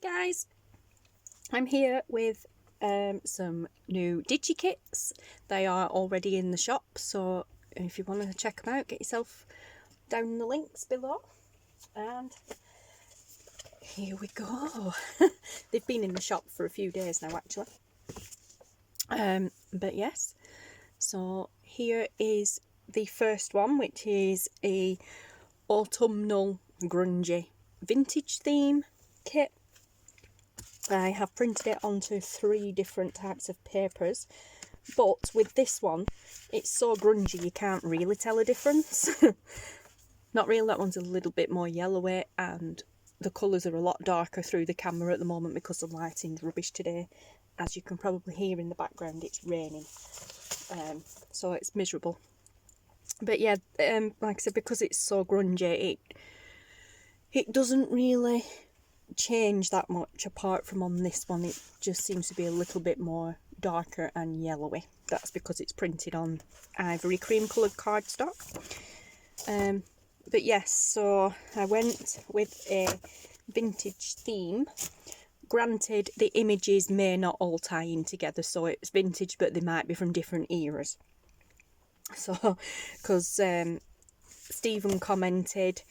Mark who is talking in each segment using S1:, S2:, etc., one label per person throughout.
S1: guys, I'm here with some new Digi kits. They are already in the shop, so if you want to check them out, get yourself down in the links below. And here we go. They've been in the shop for a few days now actually. But yes, so here is the first one, which is a autumnal grungy vintage theme kit. I have printed it onto 3 different types of papers, but with this one it's so grungy you can't really tell a difference. Not really, that one's a little bit more yellowy and the colours are a lot darker through the camera at the moment because the lighting's rubbish today. As you can probably hear in the background, it's raining, so it's miserable. But yeah, like I said, because it's so grungy, it doesn't really change that much apart from on this one. It just seems to be a little bit more darker and yellowy. That's because it's printed on ivory cream coloured cardstock. But yes, so I went with a vintage theme. Granted, the images may not all tie in together, so it's vintage, but they might be from different eras. So, because Stephen commented,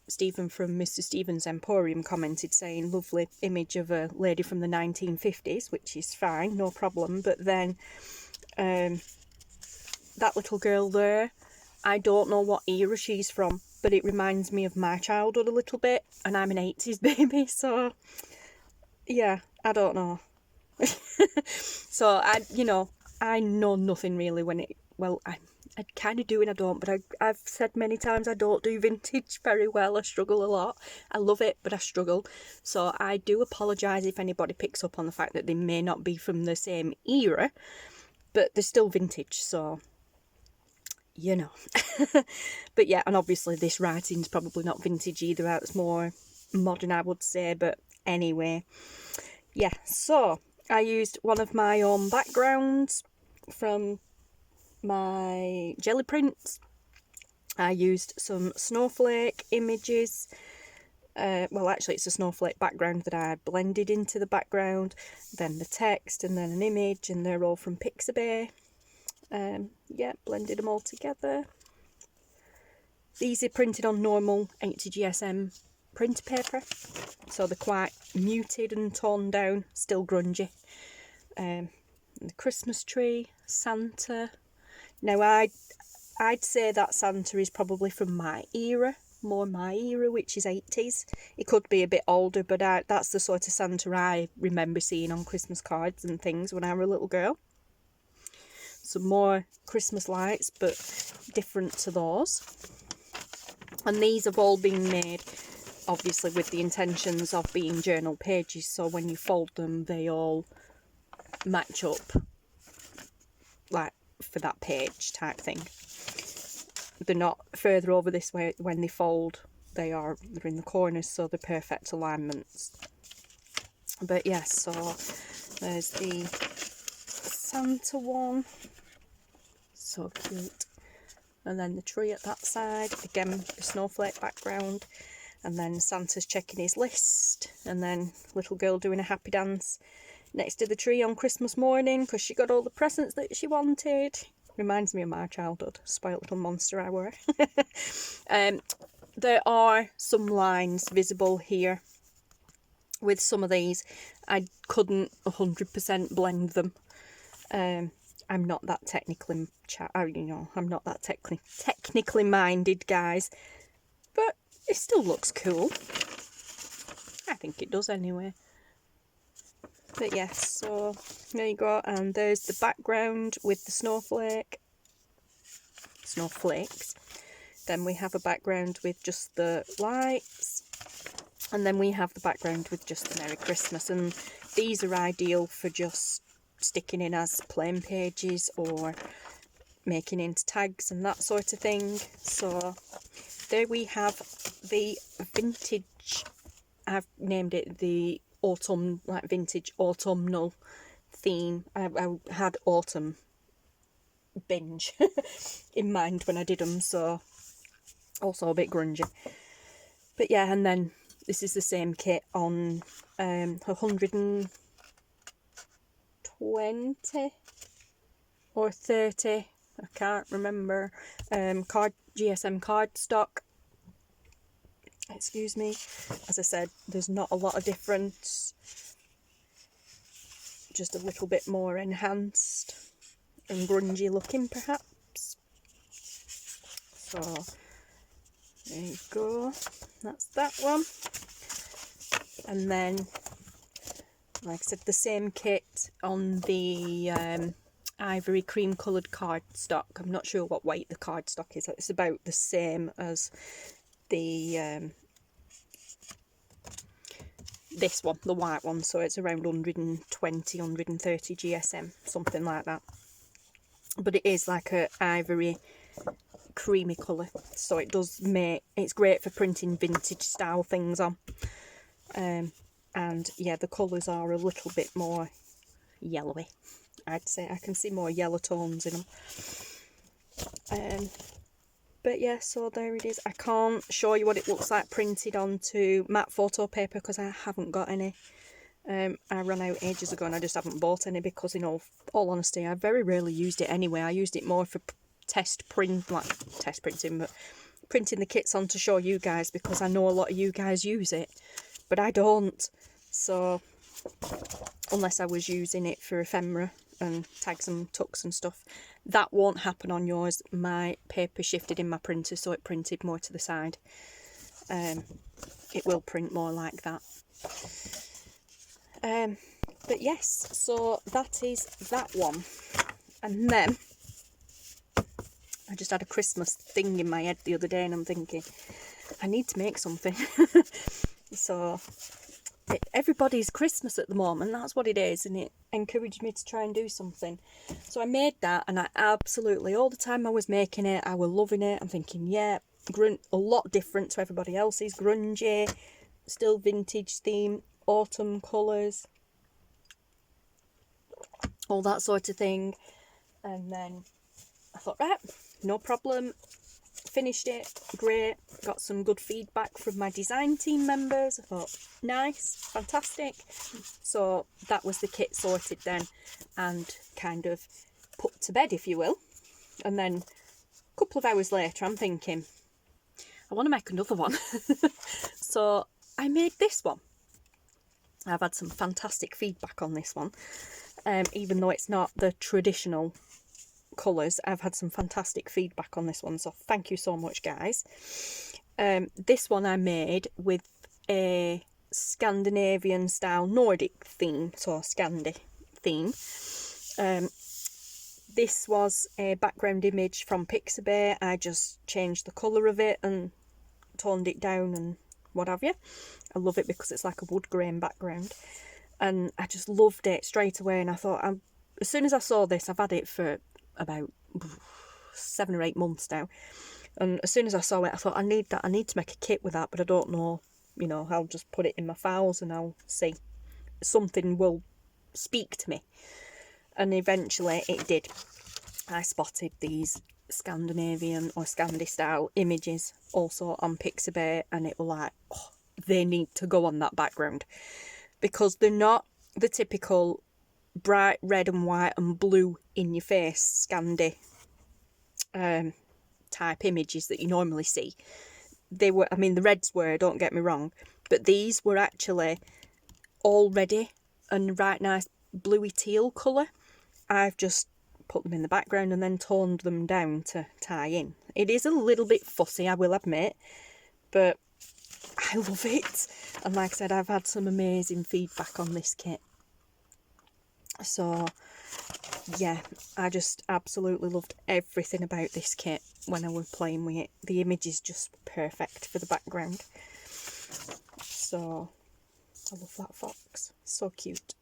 S1: Stephen from Mr. Stephens Emporium commented saying, lovely image of a lady from the 1950s, which is fine, no problem. But then that little girl there, I don't know what era she's from, but it reminds me of my childhood a little bit, and I'm an 80s baby, so yeah, I don't know. So I know nothing really when it, well, I kind of do and I don't, but I've said many times I don't do vintage very well. I struggle a lot. I love it, but I struggle. So I do apologise if anybody picks up on the fact that they may not be from the same era, but they're still vintage, so you know. But yeah, and obviously this writing's probably not vintage either. It's more modern, I would say, but anyway. Yeah, so I used one of my own backgrounds from my jelly prints. I used some snowflake images. Well, actually it's a snowflake background that I blended into the background, then the text, and then an image, and they're all from Pixabay. Yeah, blended them all together. These are printed on normal 80GSM printer paper, so they're quite muted and toned down, still grungy. The Christmas tree, Santa. Now I'd say that Santa is probably from my era, more my era, which is 80s. It could be a bit older, but that's the sort of Santa I remember seeing on Christmas cards and things when I was a little girl. Some more Christmas lights, but different to those. And these have all been made obviously with the intentions of being journal pages, so when you fold them they all match up, like for that page type thing. They're not further over this way when they fold, they're in the corners, so they're perfect alignments. But yes, so there's the Santa one, so cute, and then the tree at that side, again the snowflake background, and then Santa's checking his list, and then little girl doing a happy dance next to the tree on Christmas morning because she got all the presents that she wanted. Reminds me of my childhood, spoiled little monster I were. There are some lines visible here with some of these. I couldn't 100% blend them. I'm not that technically I'm not that technically minded, guys, but it still looks cool. I think it does anyway. But yes, so there you go, and there's the background with the snowflakes. Then we have a background with just the lights, and then we have the background with just the Merry Christmas, and these are ideal for just sticking in as plain pages or making into tags and that sort of thing. So there we have the vintage, I've named it the autumn, like vintage autumnal theme. I had autumn binge in mind when I did them, so also a bit grungy. But yeah, and then This is the same kit on 120 or 30, I can't remember, GSM cardstock. Excuse me. As I said, there's not a lot of difference, just a little bit more enhanced and grungy looking perhaps. So there you go, that's that one. And then, like I said, the same kit on the ivory cream coloured cardstock. I'm not sure what weight the cardstock is. It's about the same as the this one, the white one, so it's around 120, 130 GSM, something like that. But it is like a ivory creamy colour, so it does make, it's great for printing vintage style things on. And yeah, the colours are a little bit more yellowy, I'd say. I can see more yellow tones in them. But yeah, so there it is. I can't show you what it looks like printed onto matte photo paper because I haven't got any. I ran out ages ago and I just haven't bought any because, in all honesty, I very rarely used it anyway. I used it more for test printing, but printing the kits on to show you guys, because I know a lot of you guys use it, but I don't. So, unless I was using it for ephemera and tags and tucks and stuff. That won't happen on yours. My paper shifted in my printer, so it printed more to the side. It will print more like that. But yes, so that is that one. And then I just had a Christmas thing in my head the other day and I'm thinking, I need to make something. So everybody's Christmas at the moment, that's what it is, and it encouraged me to try and do something. So I made that, and I absolutely, all the time I was making it, I was loving it. I'm thinking, yeah, a lot different to everybody else's, grungy, still vintage theme, autumn colours, all that sort of thing. And then I thought, right, no problem. Finished it, great, got some good feedback from my design team members. I thought, nice, fantastic. So that was the kit sorted then and kind of put to bed, if you will. And then a couple of hours later I'm thinking, I want to make another one. So I made this one. I've had some fantastic feedback on this one, even though it's not the traditional colours. I've had some fantastic feedback on this one, so thank you so much, guys. This one I made with a Scandinavian style Nordic theme, so Scandi theme. This was a background image from Pixabay. I just changed the colour of it and toned it down and what have you. I love it because it's like a wood grain background, and I just loved it straight away. And I thought, as soon as I saw this, I've had it for about 7 or 8 months now, and as soon as I saw it I thought, I need to make a kit with that, but I don't know, you know, I'll just put it in my files and I'll see, something will speak to me. And eventually it did. I spotted these Scandinavian or Scandi style images also on Pixabay, and it was like, oh, they need to go on that background, because they're not the typical bright red and white and blue in your face Scandi type images that you normally see. They were, I mean, the reds were, don't get me wrong, but these were actually already a right nice bluey teal colour. I've just put them in the background and then toned them down to tie in. It is a little bit fussy, I will admit, but I love it. And like I said, I've had some amazing feedback on this kit. So yeah, I just absolutely loved everything about this kit when I was playing with it. The image is just perfect for the background. So I love that fox, so cute.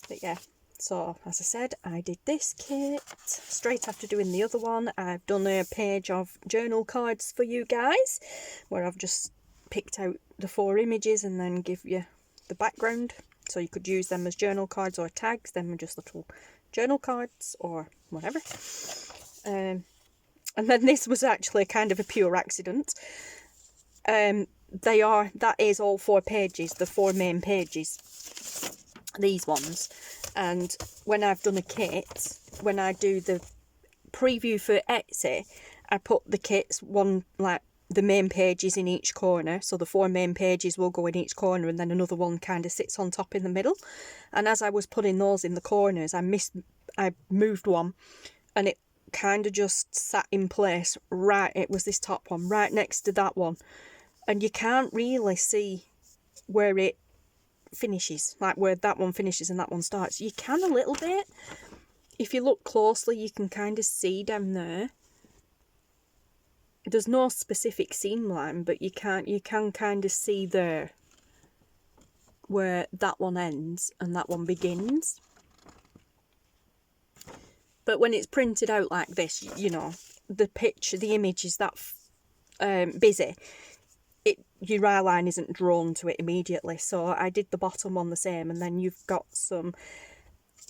S1: But yeah, so as I said, I did this kit straight after doing the other one. I've done a page of journal cards for you guys, where I've just picked out the 4 images and then give you the background. So you could use them as journal cards or tags, them are just little journal cards or whatever. And then this was actually kind of a pure accident. that is all 4 pages, the 4 main pages, these ones. And when I've done a kit, when I do the preview for Etsy, I put the kits, one, like the main pages in each corner, so the 4 main pages will go in each corner, and then another one kind of sits on top in the middle. And as I was putting those in the corners, I moved one, and it kind of just sat in place, right, it was this top one right next to that one, and you can't really see where it finishes, like where that one finishes and that one starts. You can a little bit, if you look closely, you can kind of see down there. There's no specific seam line, but you can kind of see there where that one ends and that one begins. But when it's printed out like this, you know, the image is that busy, your eye line isn't drawn to it immediately. So I did the bottom one the same, and then you've got some,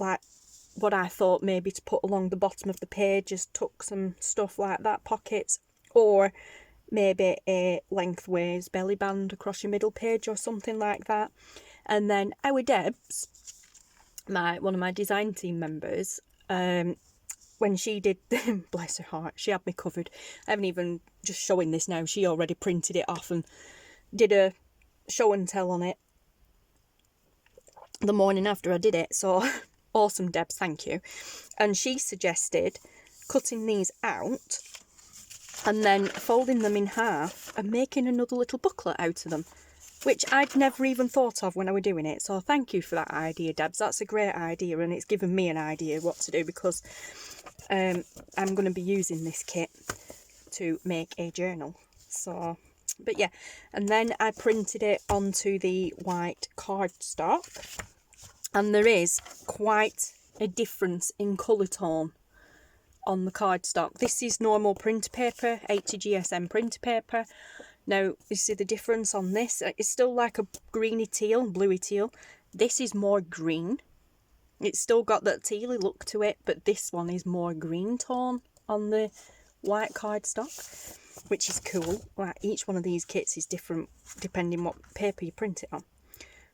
S1: like, what I thought maybe to put along the bottom of the page, just tuck some stuff like that, pockets, or maybe a lengthways belly band across your middle page or something like that. And then our Debs, one of my design team members, when she did, bless her heart, she had me covered. I haven't even, just showing this now, she already printed it off and did a show and tell on it the morning after I did it. So awesome, Debs, thank you. And she suggested cutting these out and then folding them in half and making another little booklet out of them, which I'd never even thought of when I was doing it. So thank you for that idea, Debs. That's a great idea, and it's given me an idea what to do, because I'm going to be using this kit to make a journal. So, but yeah, and then I printed it onto the white cardstock, and there is quite a difference in colour tone on the cardstock. This is normal printer paper, 80 GSM printer paper. Now, you see the difference on this? It's still like a greeny teal, bluey teal. This is more green. It's still got that tealy look to it, but this one is more green tone on the white cardstock, which is cool. Like, each one of these kits is different depending what paper you print it on.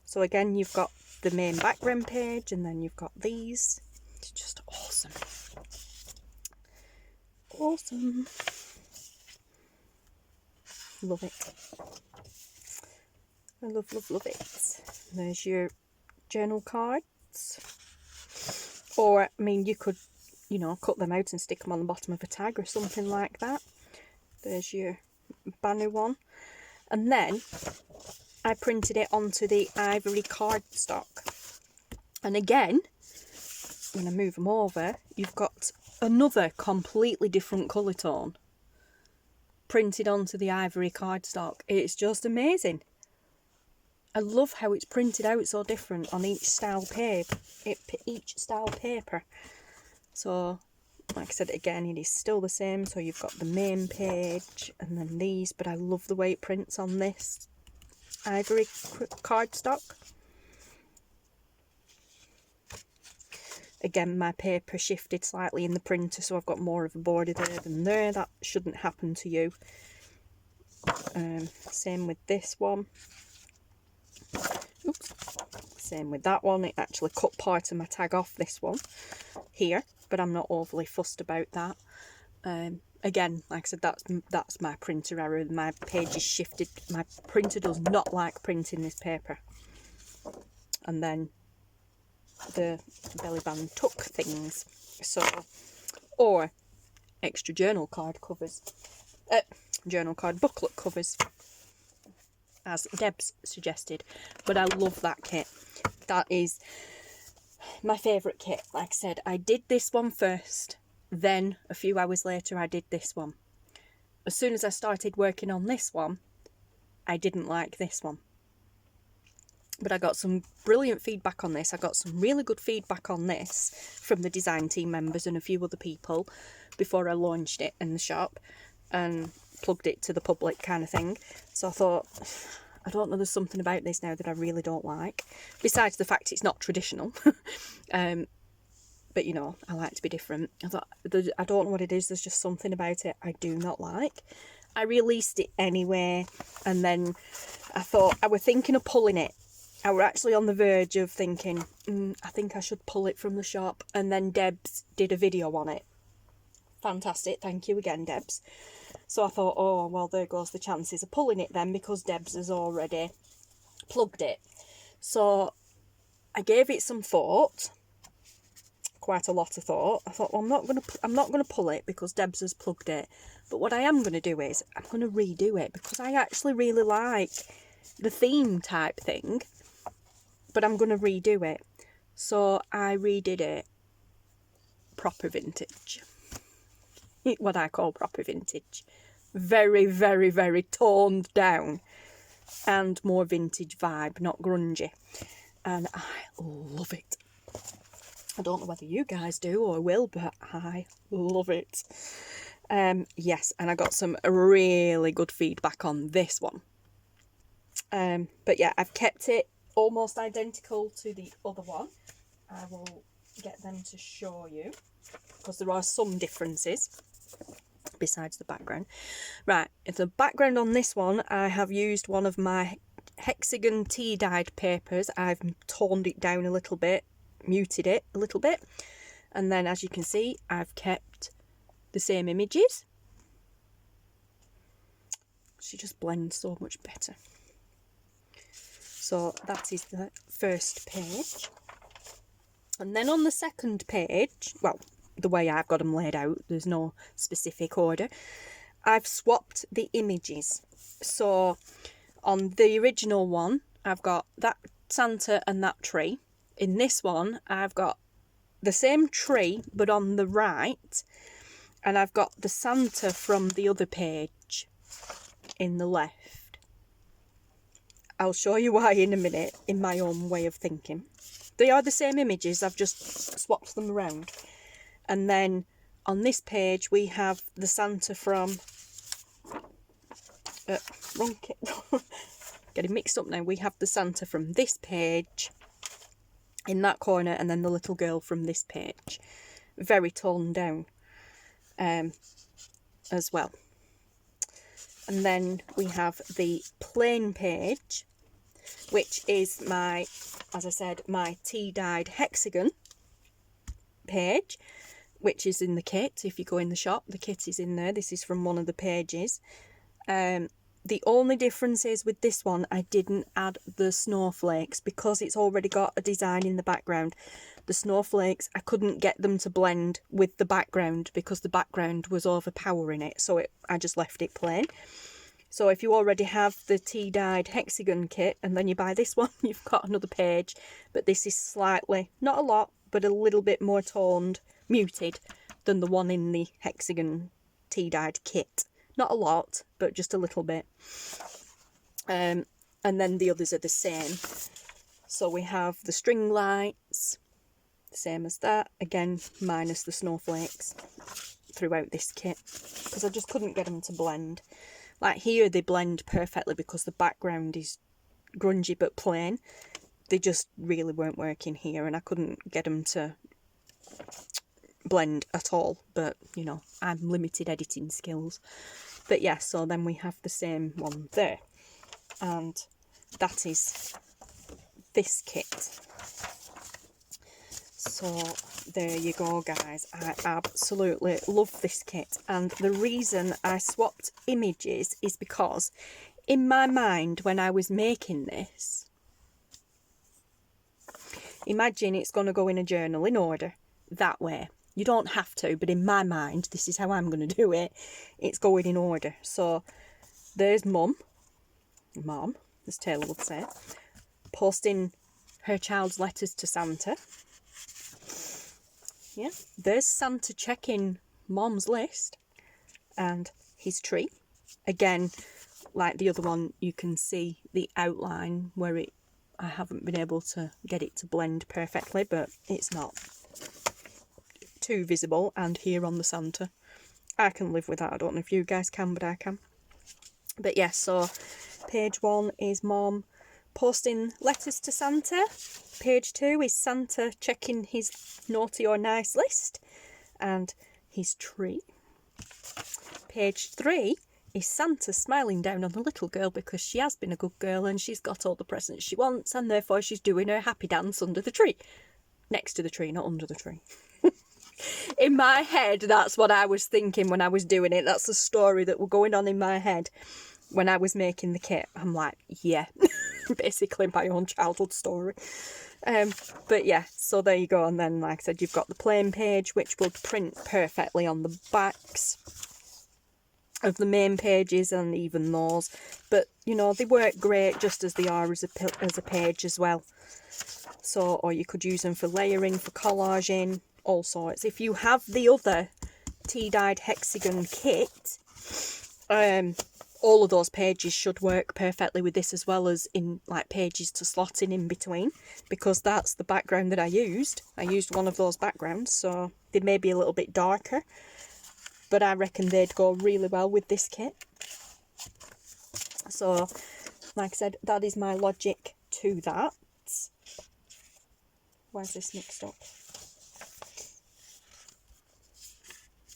S1: So again, you've got the main background page, and then you've got these. It's just awesome. Awesome. Love it. I love it. There's your journal cards. Or, I mean, you could, you know, cut them out and stick them on the bottom of a tag or something like that. There's your banner one. And then I printed it onto the ivory cardstock. And again, when I move them over, you've got another completely different colour tone printed onto the ivory cardstock. It's just amazing. I love how it's printed out so different on each style paper. So, like I said again, it is still the same. So you've got the main page and then these, but I love the way it prints on this ivory cardstock. Again, my paper shifted slightly in the printer, so I've got more of a border there than there. That shouldn't happen to you. Same with this one. Oops. Same with that one. It actually cut part of my tag off this one here, but I'm not overly fussed about that. Again, like I said, that's my printer error. My page is shifted. My printer does not like printing this paper. And then the belly band tuck things, so, or extra journal card covers, journal card booklet covers, as Debs suggested. But I love that kit. That is my favourite kit. Like I said, I did this one first, then a few hours later I did this one. As soon as I started working on this one, I didn't like this one. But I got some brilliant feedback on this. I got some really good feedback on this from the design team members and a few other people before I launched it in the shop and plugged it to the public kind of thing. So I thought, I don't know, there's something about this now that I really don't like. Besides the fact it's not traditional. But, you know, I like to be different. I thought, I don't know what it is. There's just something about it I do not like. I released it anyway and then I thought, I were thinking of pulling it. I were actually on the verge of thinking, I think I should pull it from the shop, and then Debs did a video on it. Fantastic, thank you again, Debs. So I thought, oh, well, there goes the chances of pulling it then, because Debs has already plugged it. So I gave it some thought, quite a lot of thought. I thought, well, I'm not gonna pull it because Debs has plugged it. But what I am gonna do is I'm gonna redo it, because I actually really like the theme type thing. But I'm gonna redo it. So I redid it proper vintage. What I call proper vintage. Very, very, very toned down and more vintage vibe, not grungy. And I love it. I don't know whether you guys do or will, but I love it. Yes, and I got some really good feedback on this one. But yeah, I've kept it almost identical to the other one. I will get them to show you, because there are some differences besides the background. Right, it's the background on this one. I have used one of my hexagon tea dyed papers. I've toned it down a little bit, muted it a little bit, and then as you can see, I've kept the same images. She just blends so much better. So that is the first page. And then on the second page, well, the way I've got them laid out, there's no specific order, I've swapped the images. So on the original one, I've got that Santa and that tree. In this one, I've got the same tree, but on the right, and I've got the Santa from the other page in the left. I'll show you why in a minute, in my own way of thinking. They are the same images, I've just swapped them around. And then on this page we have the Santa from wrong kit. Getting mixed up now. We have the Santa from this page in that corner, and then the little girl from this page. Very toned down as well. And then we have the plain page, which is my, as I said, my tea dyed hexagon page, which is in the kit. If you go in the shop, the kit is in there. This is from one of the pages. The only difference is with this one, I didn't add the snowflakes because it's already got a design in the background. The snowflakes, I couldn't get them to blend with the background because the background was overpowering it, so I just left it plain. So if you already have the tea dyed hexagon kit and then you buy this one, you've got another page, but this is slightly, not a lot, but a little bit more toned, muted than the one in the hexagon tea dyed kit. Not a lot, but just a little bit. And then the others are the same. So we have the string lights, same as that, again minus the snowflakes throughout this kit, because I just couldn't get them to blend. Like here they blend perfectly because the background is grungy but plain. They just really weren't working here, and I couldn't get them to blend at all, but you know, I'm limited editing skills. But yeah, so then we have the same one there, and that is this kit. So there you go, guys. I absolutely love this kit, and the reason I swapped images is because in my mind when I was making this, imagine it's going to go in a journal in order that way. You don't have to, but in my mind, this is how I'm going to do it. It's going in order. So there's Mum, as Taylor would say, posting her child's letters to Santa. Yeah, there's Santa checking Mum's list and his tree. Again, like the other one, you can see the outline where I haven't been able to get it to blend perfectly, but it's not too visible. And here on the Santa, I can live with that. I don't know if you guys can, but I can. But yes, so page 1 is Mum posting letters to Santa. Page 2 is Santa checking his naughty or nice list and his tree. Page 3 is Santa smiling down on the little girl because she has been a good girl and she's got all the presents she wants, and therefore she's doing her happy dance under the tree. Next to the tree, not under the tree. In my head, that's what I was thinking when I was doing it. That's the story that was going on in my head when I was making the kit. I'm like, yeah, basically my own childhood story. But yeah, so there you go. And then, like I said, you've got the plain page, which will print perfectly on the backs of the main pages and even those. But, you know, they work great just as they are as a page as well. So, or you could use them for layering, for collaging, all sorts. If you have the other tea-dyed hexagon kit, all of those pages should work perfectly with this, as well as in like pages to slot in between, because that's the background that I used. I used one of those backgrounds, so they may be a little bit darker, but I reckon they'd go really well with this kit. So, like I said, that is my logic to that. Why is this mixed up?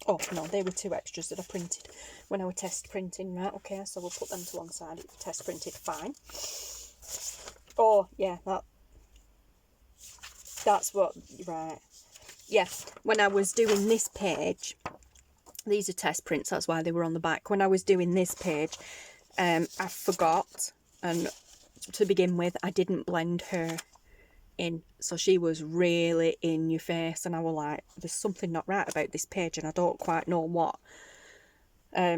S1: Oh, no, they were 2 extras that I printed when I was test printing. Right, okay, so we'll put them to one side. It's test printed, fine. Oh, yeah, that's what, right. Yeah, when I was doing this page, these are test prints, that's why they were on the back. When I was doing this page, I forgot, and to begin with, I didn't blend her in, so she was really in your face, and I was like, there's something not right about this page and I don't quite know what.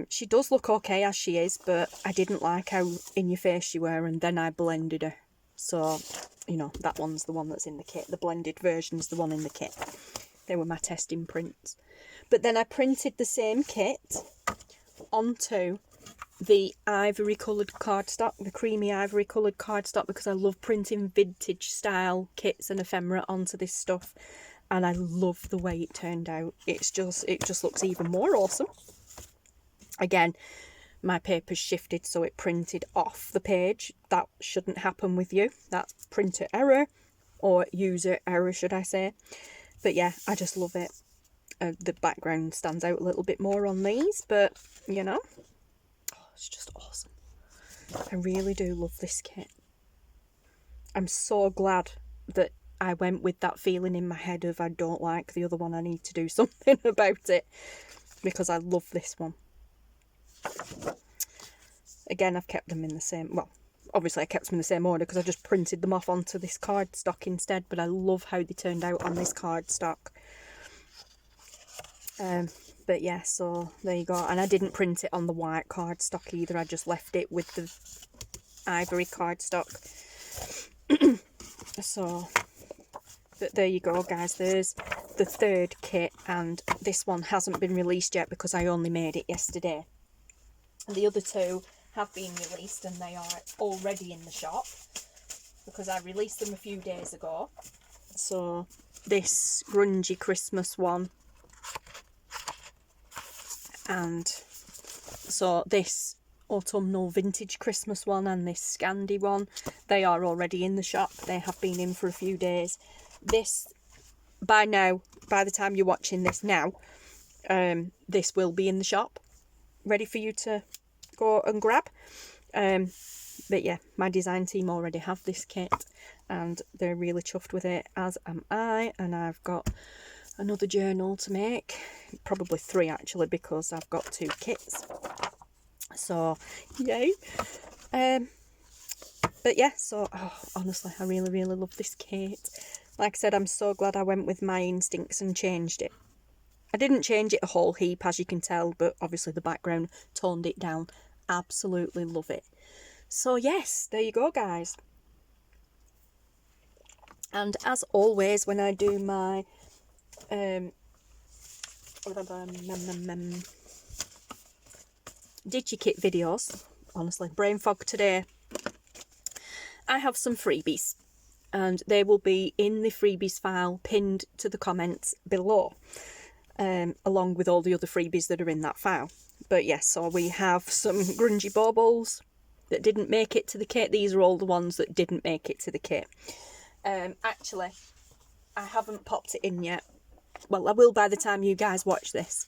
S1: She does look okay as she is, but I didn't like how in your face she were, and then I blended her. So, you know, that one's the one that's in the kit. The blended version's the one in the kit. They were my testing prints. But then I printed the same kit onto the ivory coloured cardstock, the creamy ivory coloured cardstock, because I love printing vintage style kits and ephemera onto this stuff, and I love the way it turned out. It just looks even more awesome. Again, my paper's shifted, so it printed off the page. That shouldn't happen with you. That's printer error, or user error, should I say. But yeah, I just love it. The background stands out a little bit more on these, but you know, it's just awesome. I really do love this kit. I'm so glad that I went with that feeling in my head of I don't like the other one, I need to do something about it, because I love this one. Again, I've kept them in the same, well, obviously I kept them in the same order because I just printed them off onto this cardstock instead, but I love how they turned out on this cardstock. But yeah, so there you go. And I didn't print it on the white cardstock either, I just left it with the ivory cardstock. So, but there you go guys, there's the third kit, and this one hasn't been released yet because I only made it yesterday. And the other 2 have been released and they are already in the shop because I released them a few days ago. So this grungy Christmas one, and so this autumnal vintage Christmas one and this Scandi one, they are already in the shop. They have been in for a few days. This, by now, by the time you're watching this now, this will be in the shop, ready for you to go and grab. But yeah, my design team already have this kit and they're really chuffed with it, as am I. And I've got another journal to make, probably 3 actually, because I've got 2 kits. So yay. But yeah, so honestly, I really love this kit. Like I said, I'm so glad I went with my instincts and changed it. I didn't change it a whole heap, as you can tell, but obviously the background toned it down. Absolutely love it. So yes, there you go guys. And as always, when I do my DigiKit videos, honestly, brain fog today, I have some freebies, and they will be in the freebies file pinned to the comments below, along with all the other freebies that are in that file. But yes, so we have some grungy baubles that didn't make it to the kit. These are all the ones that didn't make it to the kit. Actually, I haven't popped it in yet. Well, I will by the time you guys watch this.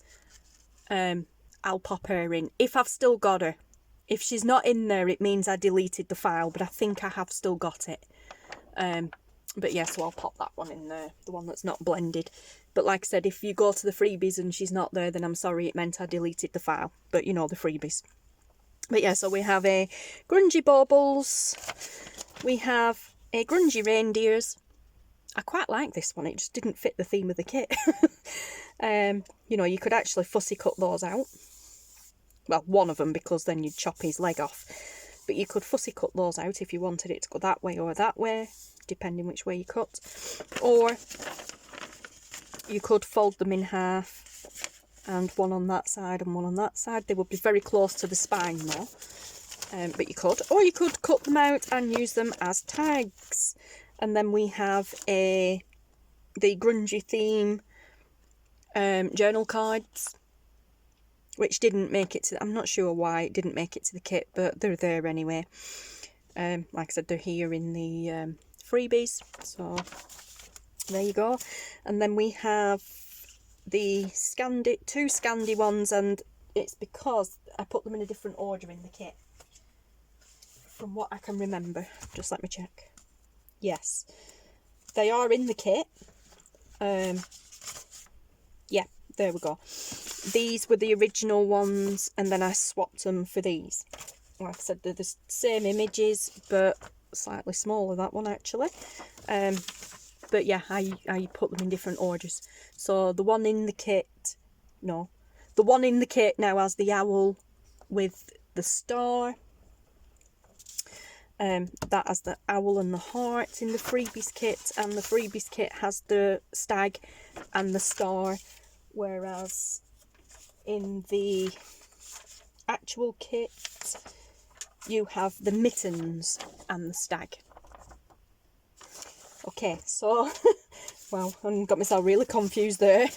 S1: I'll pop her in if I've still got her. If she's not in there, it means I deleted the file, but I think I have still got it. But yeah, so I'll pop that one in there, the one that's not blended. But like I said, if you go to the freebies and she's not there, then I'm sorry, it meant I deleted the file. But you know, the freebies. But yeah, so we have a Grungy Baubles. We have a Grungy Reindeers. I quite like this one, it just didn't fit the theme of the kit. You know, you could actually fussy cut those out. Well, one of them, because then you'd chop his leg off. But you could fussy cut those out if you wanted it to go that way or that way, depending which way you cut. Or you could fold them in half, and one on that side and one on that side. They would be very close to the spine though. But you could. Or you could cut them out and use them as tags. And then we have the grungy theme journal cards, which didn't make it to, I'm not sure why it didn't make it to the kit, but they're there anyway. Like I said, they're here in the freebies, so there you go. And then we have the Scandi, 2 Scandi ones, and it's because I put them in a different order in the kit, from what I can remember. Just let me check. Yes, they are in the kit. Yeah, there we go. These were the original ones, and then I swapped them for these. Like I said, they're the same images, but slightly smaller, that one actually. But yeah, I put them in different orders. So the one in the kit, no, the one in the kit now has the owl with the star. That has the owl and the heart in the freebies kit, and the freebies kit has the stag and the star, whereas in the actual kit you have the mittens and the stag. Okay, so well, I got myself really confused there.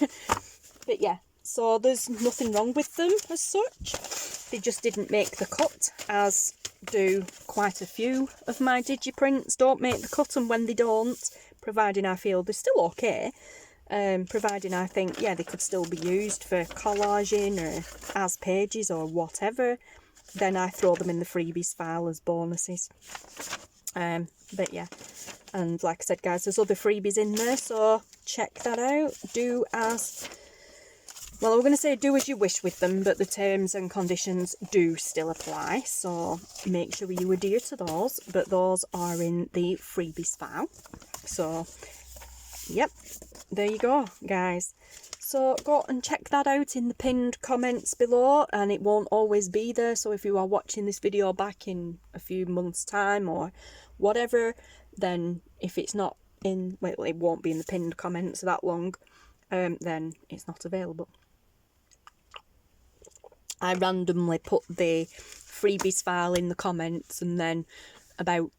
S1: But yeah, so there's nothing wrong with them as such. They just didn't make the cut, as do quite a few of my digi prints. Don't make the cut, and when they don't, providing I feel they're still okay, providing I think, yeah, they could still be used for collaging or as pages or whatever, then I throw them in the freebies file as bonuses. But yeah, and like I said, guys, there's other freebies in there, so check that out. Do as, well, I'm going to say do as you wish with them, but the terms and conditions do still apply, so make sure you adhere to those. But those are in the freebies file. So yep, there you go, guys. So go and check that out in the pinned comments below, and it won't always be there. So if you are watching this video back in a few months' time or whatever, then if it's not in, well, it won't be in the pinned comments that long, then it's not available. I randomly put the freebies file in the comments, and then about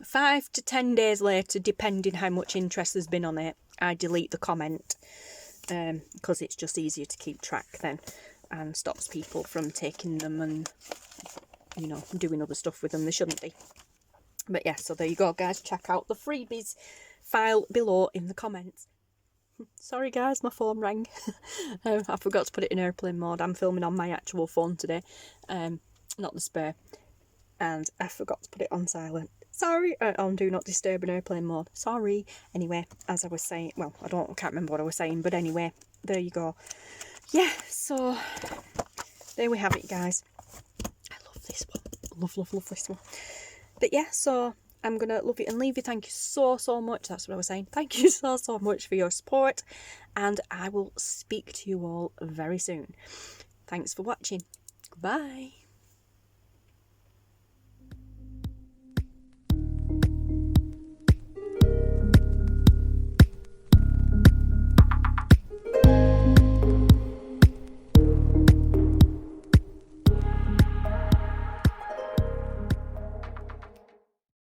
S1: 5 to 10 days later, depending how much interest there's been on it, I delete the comment, because it's just easier to keep track then, and stops people from taking them and, you know, doing other stuff with them they shouldn't be. But yeah, so there you go, guys. Check out the freebies file below in the comments. Sorry guys, my phone rang. I forgot to put it in airplane mode. I'm filming on my actual phone today, not the spare, and I forgot to put it on silent. Sorry, on do not disturb in airplane mode. Sorry. Anyway, as I was saying, well, I can't remember what I was saying, but anyway, there you go. Yeah, so there we have it, guys. I love this one. Love this one. But yeah, so I'm going to love you and leave you. Thank you so much. That's what I was saying. Thank you so much for your support. And I will speak to you all very soon. Thanks for watching. Goodbye.